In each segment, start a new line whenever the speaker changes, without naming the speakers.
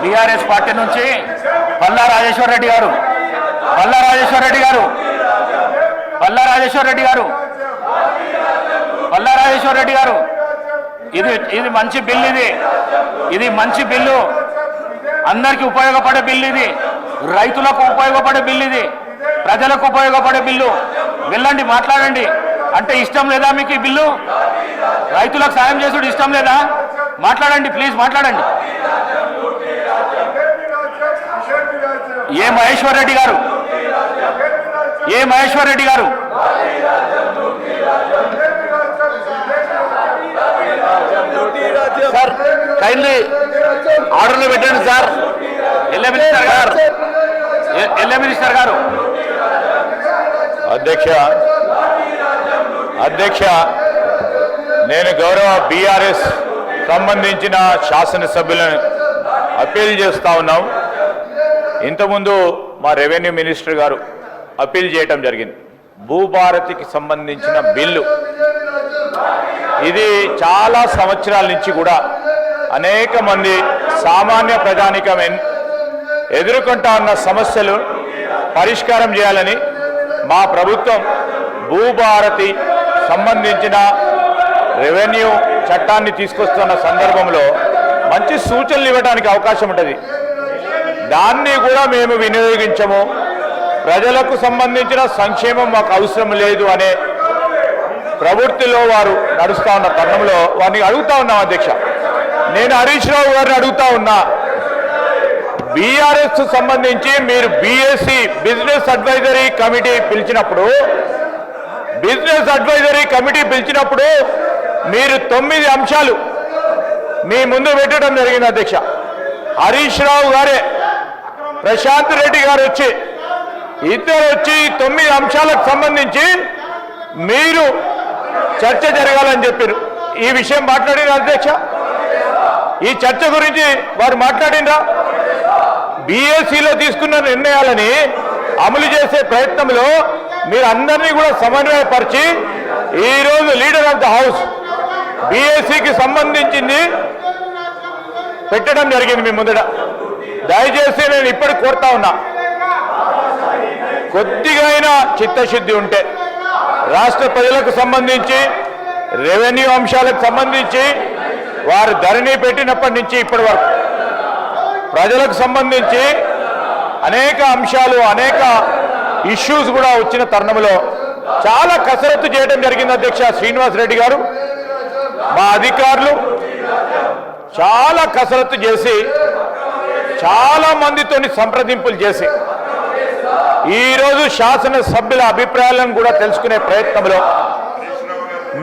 BRS party నుంచి పల్లా రాజేశ్వర్ రెడ్డి గారు ఇది మంచి బిల్, ఇది మంచి బిల్లు, అందరికీ ఉపయోగపడే బిల్, ఇది రైతులకు ఉపయోగపడే బిల్, ఇది ప్రజలకు ఉపయోగపడే బిల్లు. వెళ్ళండి, మాట్లాడండి. అంటే ఇష్టం లేదా మీకు ఈ బిల్లు? రైతులకు సాయం చేసుడు ఇష్టం లేదా? మాట్లాడండి, ప్లీజ్ మాట్లాడండి. ఏ మహేశ్వర్ రెడ్డి గారు సార్, కైండ్లీ ఆర్డర్లు పెట్టండి సార్. ఎల్ఏ మినిస్టర్ గారు.
అధ్యక్ష, నేను గౌరవ బీఆర్ఎస్ సంబంధించిన శాసనసభ్యులను అప్పీల్ చేస్తా ఉన్నాం. ఇంతకుముందు మా రెవెన్యూ మినిస్టర్ గారు అప్పీల్ చేయటం జరిగింది. భూభారతికి సంబంధించిన బిల్లు ఇది చాలా సంవత్సరాల నుంచి కూడా అనేక మంది సామాన్య ప్రజానికం ఎదుర్కొంటా ఉన్న సమస్యలు పరిష్కారం చేయాలని మా ప్రభుత్వం భూభారతి సంబంధించిన రెవెన్యూ చట్టాన్ని తీసుకొస్తున్న సందర్భంలో మంచి సూచనలు ఇవ్వడానికి అవకాశం ఉంటుంది. దాన్ని కూడా మేము వినియోగించము, ప్రజలకు సంబంధించిన సంక్షేమం మాకు అవసరం లేదు అనే ప్రవృత్తిలో వారు నడుస్తూ ఉన్న తరుణంలో వారిని అడుగుతా ఉన్నాం. అధ్యక్ష, నేను హరీష్ రావు గారిని అడుగుతా ఉన్నా, బీఆర్ఎస్ సంబంధించి మీరు బీఎస్సీ బిజినెస్ అడ్వైజరీ కమిటీ పిలిచినప్పుడు మీరు 9 అంశాలు మీ ముందు పెట్టడం జరిగింది. అధ్యక్ష, హరీష్ రావు గారే, ప్రశాంత్ రెడ్డి గారు ఇద్దరు వచ్చి 9 అంశాలకు సంబంధించి మీరు చర్చ జరగాలని చెప్పారు. ఈ విషయం మాట్లాడిన అధ్యక్ష, ఈ చర్చ గురించి వారు మాట్లాడినరా? బీఎస్సీలో తీసుకున్న నిర్ణయాలని అమలు చేసే ప్రయత్నంలో మీరు అందరినీ కూడా సమన్వయపరిచి ఈరోజు లీడర్ ఆఫ్ ద హౌస్ బీఎస్సీకి సంబంధించింది పెట్టడం జరిగింది మీ ముందట. దయచేసి నేను ఇప్పటికి కోరుతా ఉన్నా, కొద్దిగా అయినా చిత్తశుద్ధి ఉంటే రాష్ట్ర ప్రజలకు సంబంధించి రెవెన్యూ అంశాలకు సంబంధించి వారు ధరణి పెట్టినప్పటి నుంచి ఇప్పటి వరకు ప్రజలకు సంబంధించి అనేక అంశాలు, అనేక ఇష్యూస్ కూడా వచ్చిన తరుణంలో చాలా కసరత్తు చేయడం జరిగింది. అధ్యక్ష, శ్రీనివాస్ రెడ్డి గారు, మా అధికారులు చాలా కసరత్తు చేసి చాలా మందితోని సంప్రదింపులు చేసి ఈరోజు శాసనసభ్యుల అభిప్రాయాలను కూడా తెలుసుకునే ప్రయత్నంలో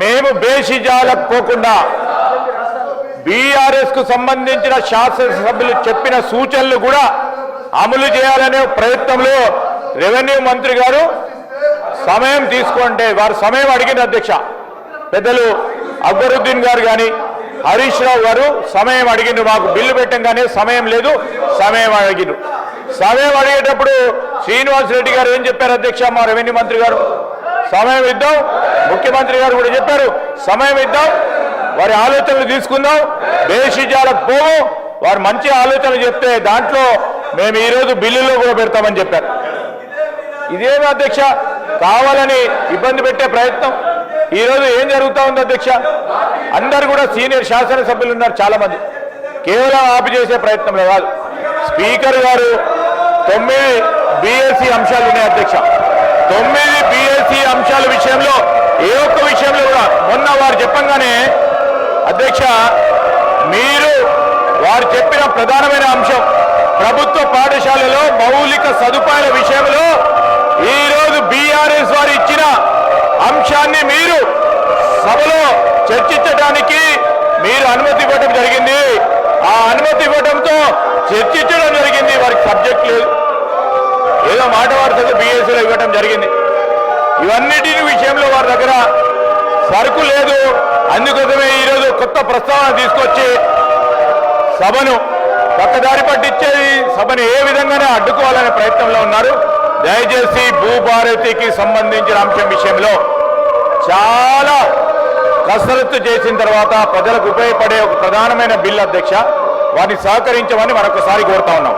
మేము బేషిజాలకు పోకుండా బీఆర్ఎస్ కు సంబంధించిన శాసనసభ్యులు చెప్పిన సూచనలు కూడా అమలు చేయాలనే ప్రయత్నంలో రెవెన్యూ మంత్రి గారు సమయం తీసుకుంటే వారు సమయం అడిగిన అధ్యక్ష, పెద్దలు అక్బరుద్దీన్ గారు కానీ హరీష్ రావు గారు సమయం అడిగిండ్రు. మాకు బిల్లు పెట్టంగానే సమయం లేదు, సమయం అడిగిండ్రు. సమయం అడిగేటప్పుడు శ్రీనివాస్ రెడ్డి గారు ఏం చెప్పారు అధ్యక్ష? మా రెవెన్యూ మంత్రి గారు సమయం ఇద్దాం, ముఖ్యమంత్రి గారు కూడా చెప్పారు సమయం ఇద్దాం, వారి ఆలోచనలు తీసుకుందాం, బేషిజాలకు పోవు, వారు మంచి ఆలోచనలు చెప్తే దాంట్లో మేము ఈరోజు బిల్లులో కూడా పెడతామని చెప్పారు. ఇదేమి అధ్యక్ష, కావాలని ఇబ్బంది పెట్టే ప్రయత్నం ఈరోజు ఏం జరుగుతూ ఉంది అధ్యక్ష? అందరు కూడా సీనియర్ శాసనసభ్యులు ఉన్నారు చాలా మంది, కేవలం ఆపి చేసే ప్రయత్నంలో కాదు. స్పీకర్ గారు 9 బీఎస్సీ అంశాలు ఉన్నాయి అధ్యక్ష. 9 బీఎస్సీ అంశాల విషయంలో ఏ ఒక్క విషయంలో కూడా మొన్న వారు చెప్పంగానే అధ్యక్ష, మీరు వారు చెప్పిన ప్రధానమైన అంశం ప్రభుత్వ పాఠశాలలో మౌలిక సదుపాయాల విషయంలో ఈరోజు బీఆర్ఎస్ వారు ఇచ్చిన అంశాన్ని మీరు సభలో చర్చించడానికి మీరు అనుమతి ఇవ్వడం జరిగింది. ఆ అనుమతి ఇవ్వడంతో చర్చించడం జరిగింది. వారికి సబ్జెక్ట్ లేదు, ఏదో మాట వార్తగా బీఎస్సీలో ఇవ్వడం జరిగింది. ఇవన్నిటి విషయంలో వారి దగ్గర సరుకు లేదు. అందుకోసమే ఈరోజు కొత్త ప్రస్తావన తీసుకొచ్చి సభను పక్కదారి పట్టించేది, సభను ఏ విధంగానే అడ్డుకోవాలనే ప్రయత్నంలో ఉన్నారు. దయచేసి భూభారతికి సంబంధించిన అంశం విషయంలో చాలా కసరత్తు చేసిన తర్వాత ప్రజలకు ఉపయోగపడే ఒక ప్రధానమైన బిల్ అధ్యక్ష, వారిని సహకరించమని మరొకసారి కోరుతా ఉన్నాం.